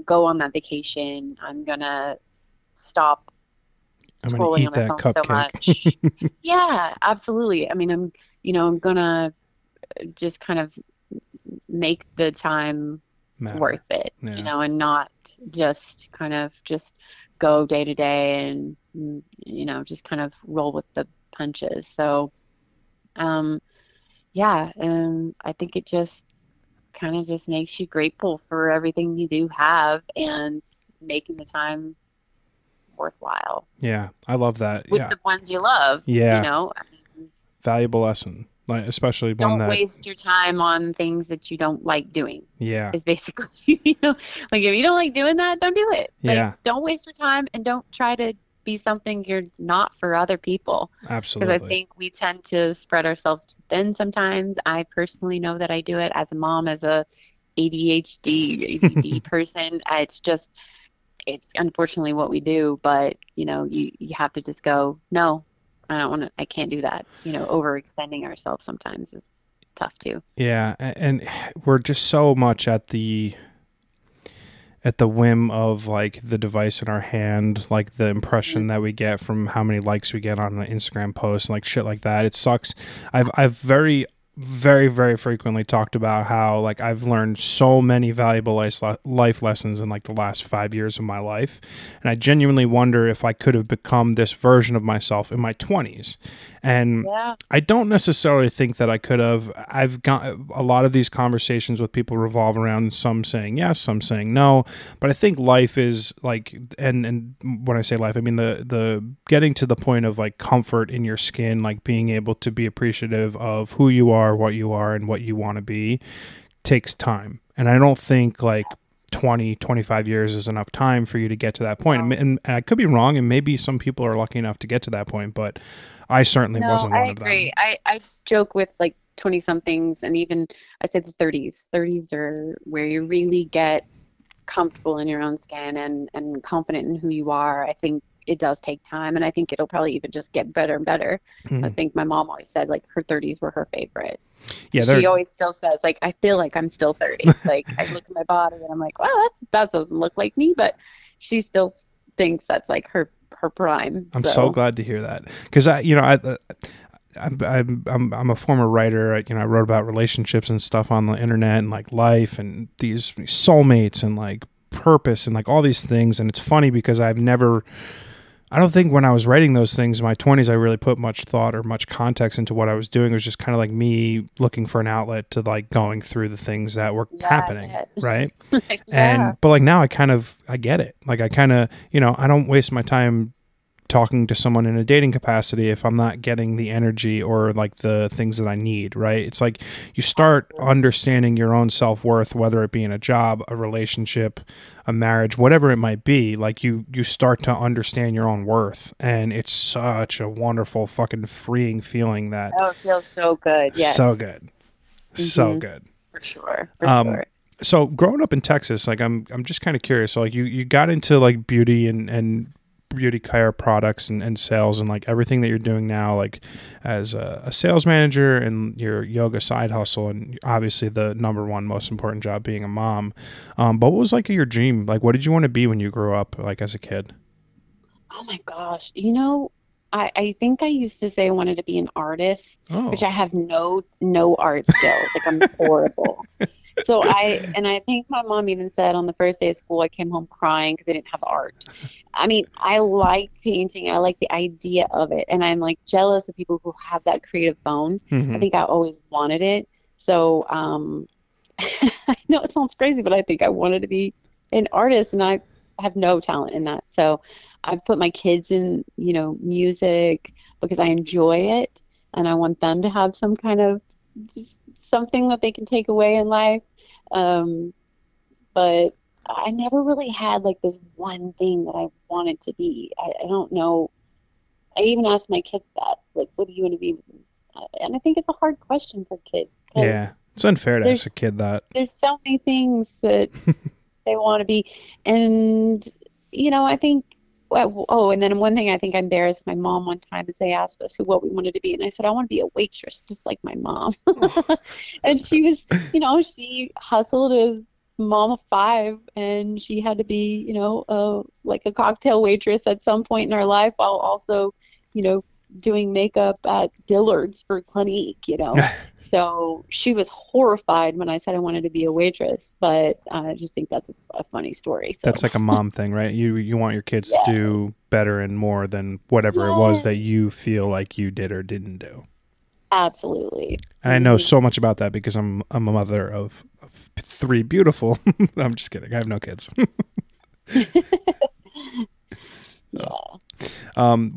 go on that vacation. I'm gonna stop I'm going to scrolling eat on my that phone so cupcake. much. Yeah, absolutely. I mean, I'm gonna just kind of make the time Matter. worth it, Yeah. and not just kind of just go day to day and, just kind of roll with the punches. So, um, yeah, I think it just kind of just makes you grateful for everything you do have and making the time worthwhile Yeah. I love that. with Yeah. the ones you love, Yeah. I mean, Valuable lesson. Like, especially one don't that, waste your time on things that you don't like doing. yeah. Is basically, like if you don't like doing that, don't do it. Like, Yeah. don't waste your time and don't try to be something you're not for other people. Because I Absolutely. think we tend to spread ourselves too thin sometimes. I personally know that I do it as a mom, as a ADHD, ADD person. It's unfortunately what we do, but you have to just go, no, I don't want to, I can't do that. Overextending ourselves sometimes is tough too. Yeah. And we're just so much at the whim of like the device in our hand, like the impression that we get from how many likes we get on an Instagram post, and like shit like that. It sucks. I've very, very, very frequently talked about how like I've learned so many valuable life lessons in like the last 5 years of my life, and I genuinely wonder if I could have become this version of myself in my 20s. And Yeah. I don't necessarily think that I could have. I've got a lot of these conversations with people revolve around some saying yes, some saying no. But I think life is like, and when I say life, I mean the getting to the point of like comfort in your skin, like being able to be appreciative of who you are, and what you want to be, takes time. And I don't think like 20-25 years is enough time for you to get to that point. No. And I could be wrong, and maybe some people are lucky enough to get to that point, but I certainly No, wasn't I one of agree. them. I joke with like 20 somethings, and even I say the 30s. 30s are where you really get comfortable in your own skin and confident in who you are. I think it does take time, and I think it'll probably even just get better and better. I Mhm. think my mom always said like her 30s were her favorite. So Yeah, they're she always still says like, I feel like I'm still 30. Like I look at my body and I'm like, well, that doesn't look like me, but she still thinks that's like her prime. I'm so So glad to hear that, because I'm a former writer. I wrote about relationships and stuff on the internet, and like life and these soulmates and like purpose and like all these things. And it's funny because I don't think when I was writing those things in my 20s, I really put much thought or much context into what I was doing. It was just kind of like me looking for an outlet to like going through the things that were yeah, happening. I Right. bet. Yeah. But like now I get it. Like I kind of, I don't waste my time talking to someone in a dating capacity if I'm not getting the energy or like the things that I need, right? It's like you start understanding your own self-worth, whether it be in a job, a relationship, a marriage, whatever it might be. Like you start to understand your own worth, and it's such a wonderful fucking freeing feeling that Oh, it feels so good. so Yes. good. So Hmm. good. For sure. For Um sure. so growing up in Texas, like I'm just kind of curious. So like you got into like beauty and beauty care products and sales and like everything that you're doing now, like as a sales manager and your yoga side hustle, and obviously the number one most important job being a mom. But what was like your dream? Like, what did you want to be when you grew up, like as a kid? Oh my gosh. I think I used to say I wanted to be an artist, which Oh, I have no art skills. Like I'm horrible. So I think my mom even said on the first day of school, I came home crying because I didn't have art. I mean, I like painting. I like the idea of it. And I'm like jealous of people who have that creative bone. I hmm, think I always wanted it. So, I know it sounds crazy, but I think I wanted to be an artist and I have no talent in that. So I've put my kids in, music because I enjoy it and I want them to have some kind of just something that they can take away in life. Um, but I never really had like this one thing that I wanted to be. I don't know. I even asked my kids that, like, what do you want to be? And I think it's a hard question for kids because yeah. It's unfair to ask a there's kid that. there's so many things that they want to be. And, I think, oh, and then one thing I think I embarrassed my mom one time is they asked us what we wanted to be. And I said, I want to be a waitress, just like my mom. And she was, she hustled as mom of five and she had to be, like a cocktail waitress at some point in her life while also, you know, doing makeup at Dillard's for Clinique. So she was horrified when I said I wanted to be a waitress, but I just think that's a funny story. So That's like a mom thing, right? You want your kids to yeah, do better and more than whatever it was that yes, you feel like you did or didn't do. absolutely. And I know so much about that because I'm a mother of three beautiful. I'm just kidding. I have no kids. Yeah.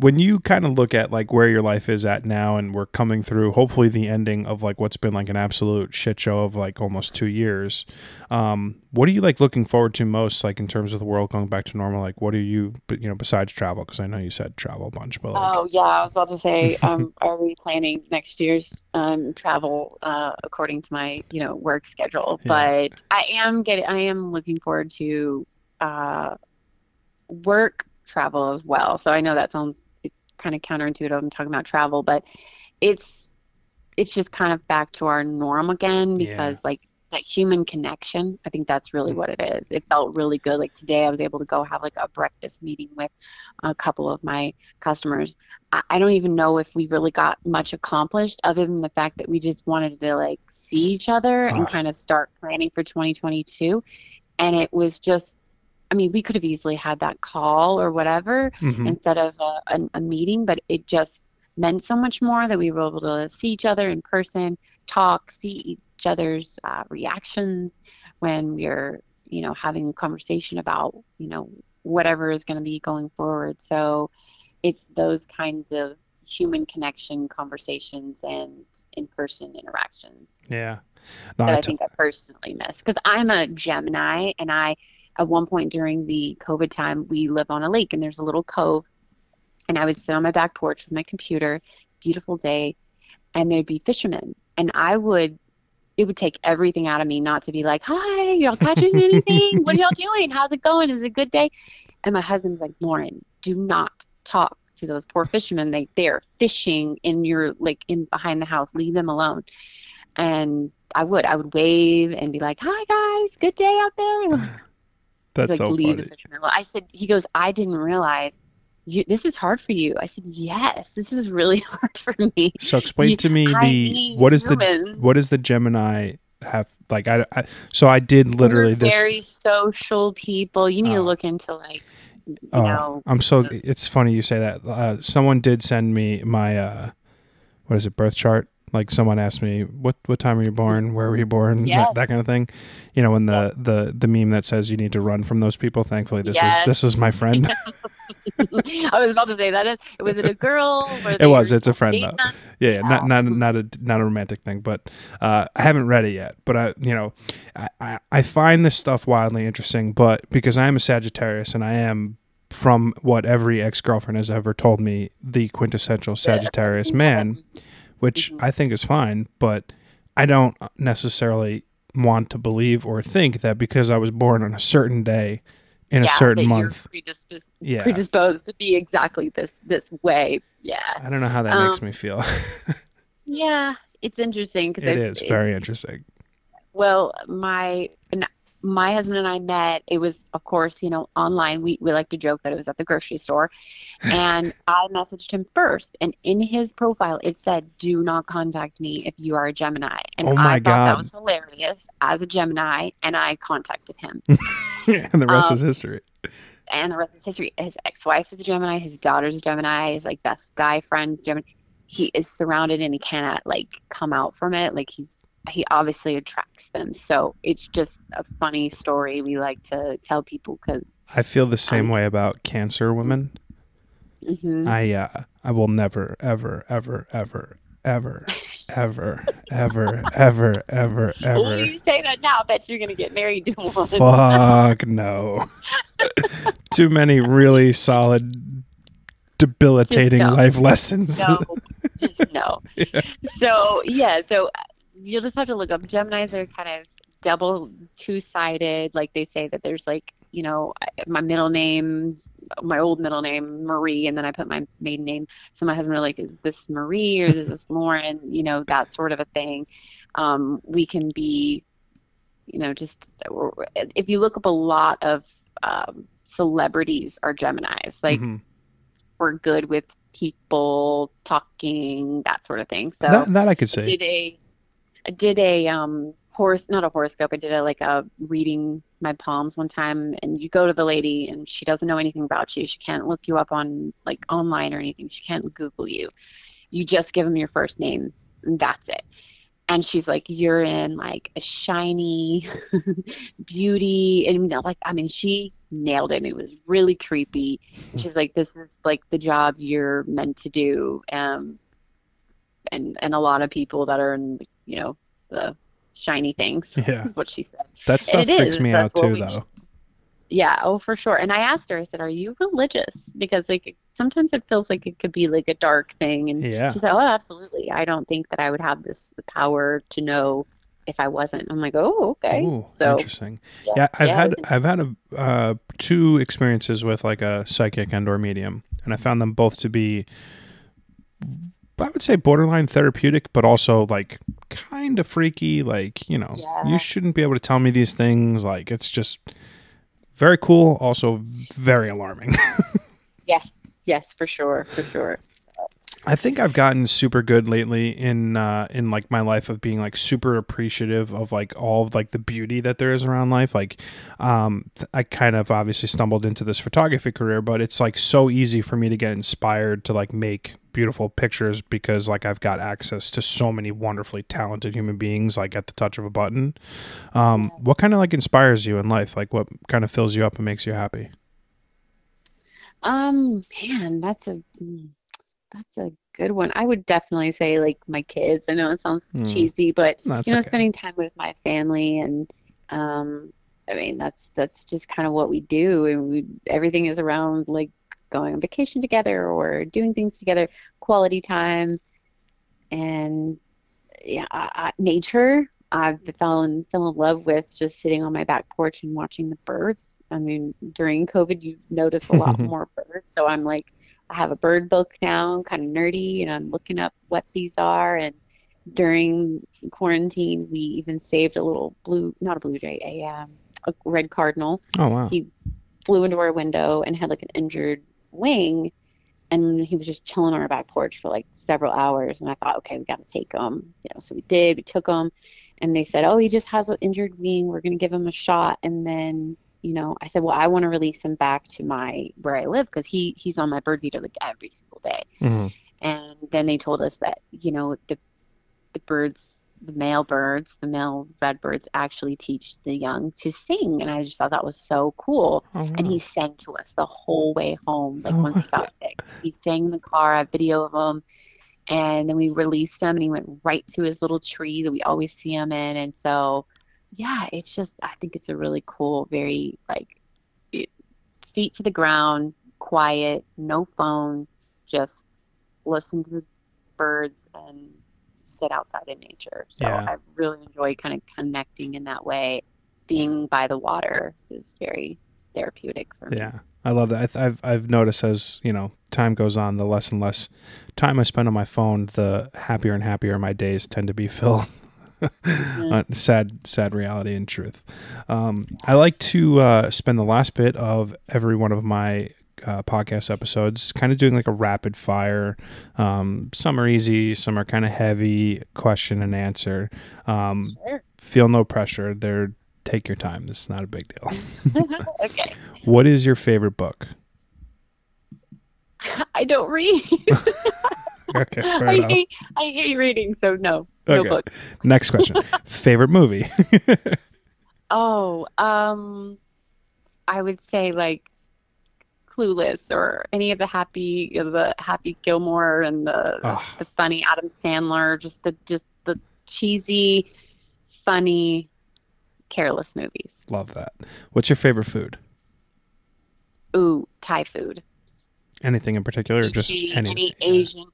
When you kind of look at like where your life is at now, and we're coming through hopefully the ending of like what's been like an absolute shit show of like almost 2 years, what are you like looking forward to most, like in terms of the world going back to normal? Like what are you, besides travel, because I know you said travel a bunch, but like Oh, yeah, I was about to say, I'm already planning next year's travel according to my, work schedule. yeah, But I am looking forward to uh, work travel as well. So I know it's kind of counterintuitive. I'm talking about travel, but it's it's just kind of back to our norm again yeah, because like that human connection, I think that's really what it is. It felt really good. Like today I was able to go have like a breakfast meeting with a couple of my customers. I don't even know if we really got much accomplished other than the fact that we just wanted to like see each other and uh, kind of start planning for 2022. And it was just, I mean, we could have easily had that call or whatever mm-hmm. instead of a meeting, but it just meant so much more that we were able to see each other in person, talk, see each other's reactions when we're, having a conversation about, whatever is going to be going forward. So it's those kinds of human connection conversations and in-person interactions Yeah, no, that I think I personally miss. Because I'm a Gemini, and at one point during the COVID time, we live on a lake, and there's a little cove, and I would sit on my back porch with my computer, beautiful day, and there'd be fishermen, and it would take everything out of me not to be like, "Hi, y'all catching anything? What are y'all doing? How's it going? Is it a good day?" And my husband's like, "Lauren, do not talk to those poor fishermen. They're fishing in your like in behind the house. Leave them alone." And I would wave and be like, "Hi guys, good day out there." He's that's like, so "Leave the funny. fishermen alone." He goes, "I didn't realize this is hard for you." I said, "Yes, this is really hard for me. So explain You, to me I the need humans. what is the Gemini have like so I did We're literally this. very social people. You need to uh look into like, you know, I'm so it's funny you say that. Someone did send me my what is it, birth chart. Like someone asked me what time were you born, where were you born, that yes, kind of thing. When yes, the meme that says you need to run from those people. Thankfully this was yes. my friend. I was about to say was it a girl? Were they It's a friend dating though. them? Yeah, yeah, Yeah. not a romantic thing, but I haven't read it yet. But I find this stuff wildly interesting. But because I am a Sagittarius and I am, from what every ex girlfriend has ever told me, the quintessential Sagittarius man, which Mhm. I think is fine, but I don't necessarily want to believe or think that because I was born on a certain day in a Yeah, certain that you're month. predisposed Yeah. predisposed to be exactly this way. Yeah. I don't know how that makes Um, me feel. yeah, it's interesting because It I is very it's interesting. well, my husband and I met. It was, of course, online. We like to joke that it was at the grocery store, and I messaged him first, and in his profile it said, "Do not contact me if you are a Gemini." And Oh I my thought that God. was hilarious as a Gemini, and I contacted him. And the rest is Um, history. and the rest is history. His ex-wife is a Gemini, his daughter's a Gemini, his like best guy friend's Gemini. He is surrounded and he cannot like come out from it. Like he obviously attracts them. So it's just a funny story we like to tell people because I feel the same um way about Cancer women. hmm I will never ever ever ever ever ever ever ever ever well, ever you say that now, I bet you're gonna get married to one. fuck no. Too many really solid Just debilitating no. life lessons. No. Just no. Yeah. So yeah, so you'll just have to look up. Geminis are kind of double two-sided. Like they say that there's like, my middle name's my old middle name, Marie, and then I put my maiden name. So my husband are like, is this Marie or is this Lauren? That sort of a thing. We can be, just if you look up a lot of celebrities are Geminis. Like Hmm. we're good with people talking, that sort of thing. So That I could I see. did a I did a not a horoscope. I did a reading my palms one time, and you go to the lady and she doesn't know anything about you. She can't look you up on like online or anything. She can't Google you. You just give them your first name and that's it. And she's like, you're in like a shiny beauty. And like, I mean, she nailed it. And it was really creepy. And she's like, this is like the job you're meant to do. And a lot of people that are in, the shiny things Yeah. is what she said. That And stuff it is, freaks me that's out what too we do. though. Yeah, oh, for sure. And I asked her, I said, are you religious? Because like sometimes it feels like it could be like a dark thing. And Yeah. she said, oh, absolutely. I don't think that I would have the power to know if I wasn't. I'm like, oh, okay. Ooh, So interesting. yeah, Yeah, yeah, it was I've interesting. had two experiences with like a psychic and or medium, and I found them both to be, I would say, borderline therapeutic, but also like kind of freaky. Like, you Yeah, shouldn't be able to tell me these things. Like, it's just very cool, also very alarming. yeah, yes, for sure, for sure. I think I've gotten super good lately in like my life of being like super appreciative of like all of like the beauty that there is around life. Like I kind of obviously stumbled into this photography career, but it's like so easy for me to get inspired to like make beautiful pictures because like I've got access to so many wonderfully talented human beings like at the touch of a button. What Yes. kind of like inspires you in life? Like what kind of fills you up and makes you happy? Man, that's a good one. I would definitely say like my kids. I know it sounds Mm, cheesy, but that's okay. spending time with my family and um I mean that's just kind of what we do and everything is around like going on vacation together or doing things together, quality time and yeah, nature. I've fell in love with just sitting on my back porch and watching the birds. I mean, during COVID, you notice a lot more birds. So I'm like, I have a bird book now, kind of nerdy, and I'm looking up what these are. And during quarantine, we even saved a little not a blue jay, a red cardinal. Oh wow. He flew into our window and had like an injured wing and he was just chilling on our back porch for like several hours. And I thought, okay, we got to take him. So we did. We took him, and they said, oh, he just has an injured wing. We're going to give him a shot. And then, I said, well, I want to release him back to my where I live because he's on my bird feeder like every single day. Mhm. And then they told us that, the birds, the male birds, the male red birds actually teach the young to sing. And I just thought that was so cool. Oh And he wow. sang to us the whole way home, like Oh once he got fixed. He sang in the car, I have video of him. And then we released him and he went right to his little tree that we always see him in. And so, yeah, it's just, I think it's a really cool, very like it- feet to the ground, quiet, no phone, just listen to the birds and sit outside in nature. So yeah. I really enjoy kind of connecting in that way. Being by the water is very therapeutic for me. Yeah, I love that. I've noticed as time goes on, the less and less time I spend on my phone, the happier and happier my days tend to be filled. Sad reality and truth. I like to spend the last bit of every one of my podcast episodes kind of doing like a rapid fire. Some are easy, some are kind of heavy, question and answer. Sure. Feel no pressure. Take your time. This is not a big deal. Okay. What is your favorite book? I don't read. Okay, fair enough. I hate reading, so no books. Next question. Favorite movie? Oh, I would say like Clueless or any of the Happy Gilmore and the funny Adam Sandler, just the cheesy, funny, careless movies. Love that. What's your favorite food? Ooh, Thai food. Anything in particular, or just any Asian?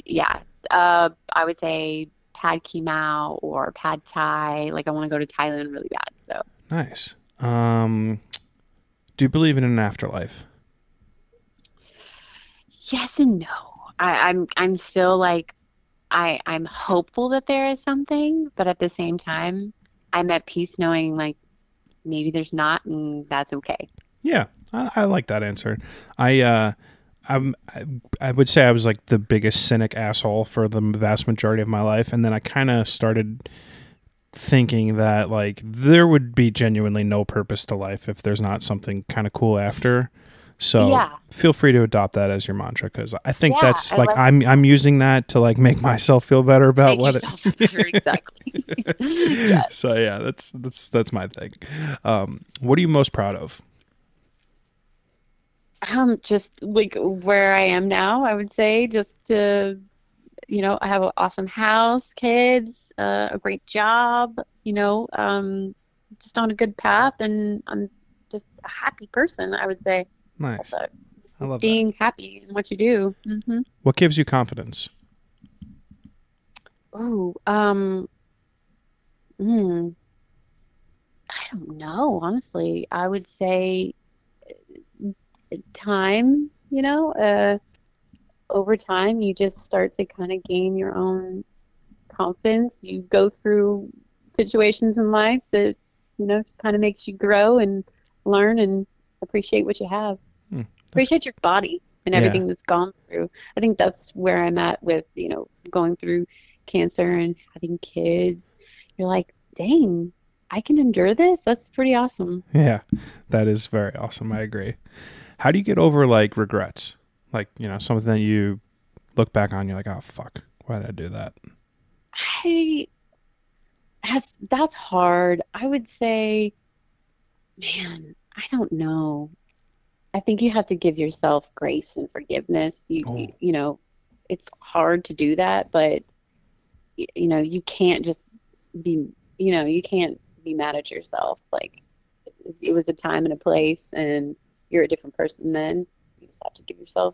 Yeah. I would say pad Ki Mao or pad Thai. Like I want to go to Thailand really bad. So nice. Do you believe in an afterlife? Yes and no. I'm still like I'm hopeful that there is something, but at the same time, I'm at peace knowing like maybe there's not, and that's okay. Yeah, I like that answer. I would say I was like the biggest cynic asshole for the vast majority of my life, and then I kind of started thinking that like there would be genuinely no purpose to life if there's not something kind of cool after. So feel free to adopt that as your mantra, because I think that's like I'm using that to like make myself feel better about exactly. Yes. So yeah, that's my thing. What are you most proud of? Just like where I am now, I would say just to, I have an awesome house, kids, a great job, just on a good path, and I'm just a happy person, I would say. Nice. I love being happy in what you do. Mm-hmm. What gives you confidence? Oh, I don't know, honestly. I would say time, over time, you just start to kind of gain your own confidence. You go through situations in life that, just kind of makes you grow and learn and appreciate what you have. Appreciate your body and everything that's gone through. I think that's where I'm at with, going through cancer and having kids. You're like, dang, I can endure this? That's pretty awesome. Yeah, that is very awesome. I agree. How do you get over like regrets? Like, something that you look back on, you're like, oh, fuck, why did I do that? That's hard. I would say, man, I don't know. I think you have to give yourself grace and forgiveness. It's hard to do that, but you can't just be, you can't be mad at yourself. Like it was a time and a place and you're a different person then. You just have to give yourself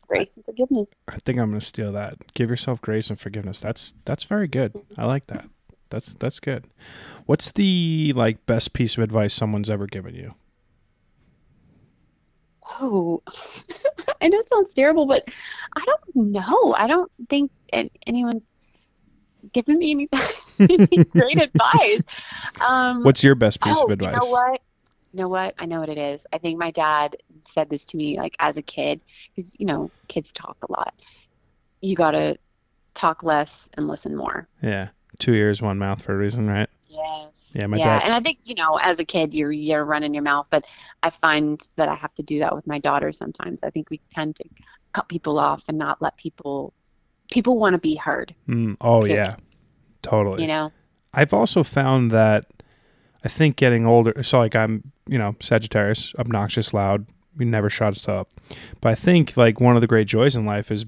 grace and forgiveness. I think I'm going to steal that. Give yourself grace and forgiveness. That's very good. I like that. That's good. What's the like best piece of advice someone's ever given you? Oh, I know it sounds terrible, but I don't know. I don't think anyone's given me any great advice. What's your best piece of advice? You know what? I know what it is. I think my dad said this to me like as a kid, because kids talk a lot. You gotta talk less and listen more. Yeah, 2 ears, 1 mouth for a reason, right? Yes. Yeah, my dad. And I think as a kid you're running your mouth, but I find that I have to do that with my daughter sometimes. I think we tend to cut people off and not let people want to be heard. Period. Yeah, totally. I've also found that I think getting older, so like I'm, Sagittarius, obnoxious, loud, we never shut us up. But I think like one of the great joys in life is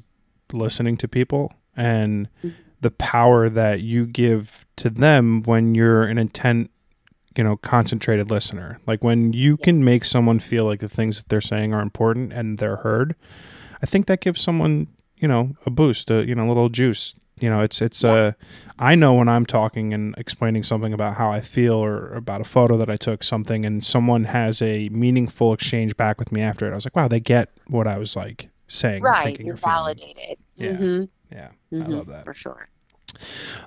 listening to people and the power that you give to them when you're an intent, concentrated listener. Like when you can make someone feel like the things that they're saying are important and they're heard, I think that gives someone, a boost, a little juice I know when I'm talking and explaining something about how I feel or about a photo that I took something and someone has a meaningful exchange back with me after it. I was like, wow, they get what I was like saying or Right. thinking You're or feeling. validated. Yeah. Mm-hmm. Yeah. I Mm-hmm. love that. For sure.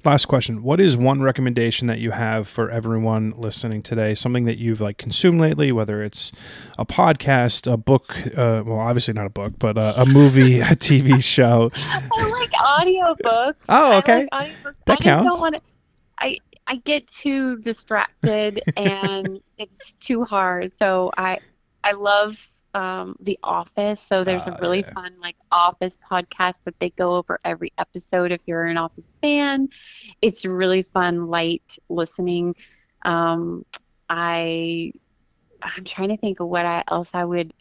Last question. What is one recommendation that you have for everyone listening today? Something that you've like consumed lately, whether it's a podcast, a book, well, obviously not a book, but a movie, a TV show. I like audiobooks. Oh, I okay. like audiobooks. I That just don't counts. want to. I get too distracted and it's too hard. So I love The Office. So there's a really Yeah. fun like Office podcast that they go over every episode if you're an Office fan. It's really fun, light listening. Um, I I'm trying to think of else I would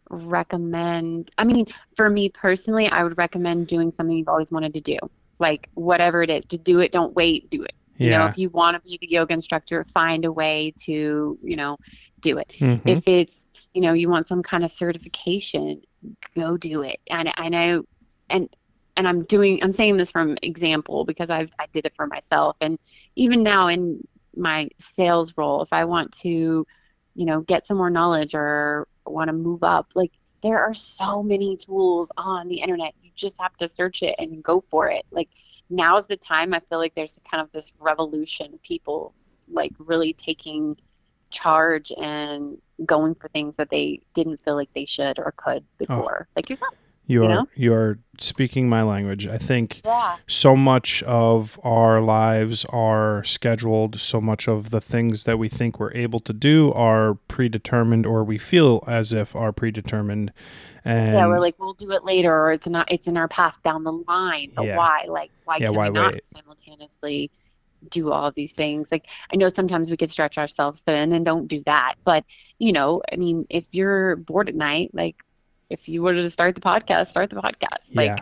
recommend. I mean, for me personally, I would recommend doing something you've always wanted to do. Like whatever it is, to do it, don't wait, do it. Yeah. If you want to be the yoga instructor, find a way to, do it. Mm-hmm. If it's, you want some kind of certification, go do it. And I know, and I'm saying this from example because I did it for myself. And even now in my sales role, if I want to, get some more knowledge or want to move up, like there are so many tools on the internet. You just have to search it and go for it. Like now's the time. I feel like there's kind of this revolution, people like really taking charge and going for things that they didn't feel like they should or could before, like yourself. You're speaking my language. I think Yeah. so much of our lives are scheduled. So much of the things that we think we're able to do are predetermined, or we feel as if are predetermined. And Yeah, we're like, we'll do it later, or it's in our path down the line. But Yeah. why? Like, why Yeah, can why we not wait? simultaneously do all these things? Like, I know sometimes we could stretch ourselves thin and don't do that. But, I mean, if you're bored at night, like, if you were to start the podcast, start the podcast. Yeah.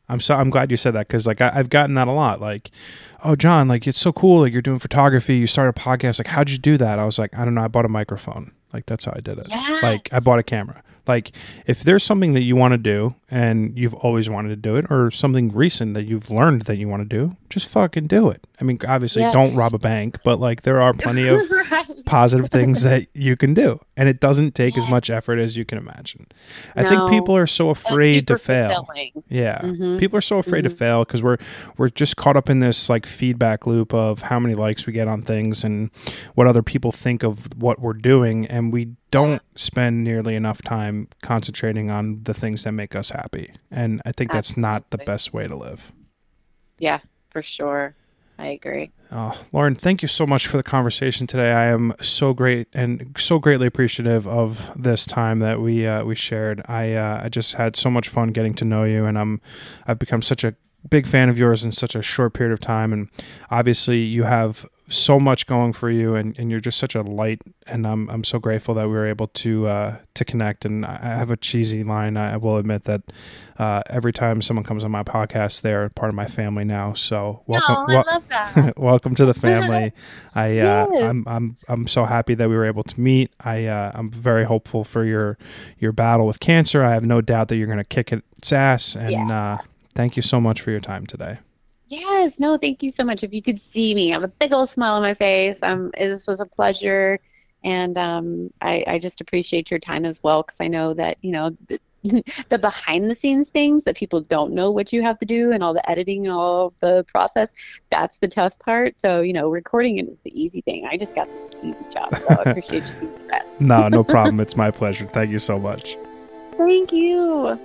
Like, I'm glad you said that because like I've gotten that a lot. Like, oh John, like it's so cool. Like you're doing photography. You started a podcast. Like how'd you do that? I was like, I don't know. I bought a microphone. Like that's how I did it. yes. Like I bought a camera. Like if there's something that you want to do and you've always wanted to do it, or something recent that you've learned that you want to do, just fucking do it. I mean, obviously Yeah. don't rob a bank, but like there are plenty of Right. positive things that you can do, and it doesn't take as much Yes. effort as you can imagine. I think people No, are so that's afraid to super fail. fulfilling. Yeah. Mm-hmm. People are so afraid to Mm-hmm. fail because we're just caught up in this like feedback loop of how many likes we get on things and what other people think of what we're doing, and we don't spend nearly enough time concentrating on the things that make us happy. And I think that's not the Absolutely. best way to live. Yeah, for sure. I agree. Lauren, thank you so much for the conversation today. I am so great and so greatly appreciative of this time that we shared. I just had so much fun getting to know you, and I've become such a big fan of yours in such a short period of time. And obviously, you have so much going for you, and you're just such a light. And I'm so grateful that we were able to connect. And I have a cheesy line. I will admit that every time someone comes on my podcast, they're part of my family now. So welcome, No, I love that. welcome to the family. Yes. I'm so happy that we were able to meet. I'm very hopeful for your battle with cancer. I have no doubt that you're going to kick its ass. And Yeah. thank you so much for your time today. Yes, no, thank you so much. If you could see me, I have a big old smile on my face. This was a pleasure, and I just appreciate your time as well, because I know that the behind the scenes things that people don't know what you have to do, and all the editing and all the process. That's the tough part. So recording it is the easy thing. I just got the easy job, so I appreciate you doing the rest. No problem. It's my pleasure. Thank you so much. Thank you.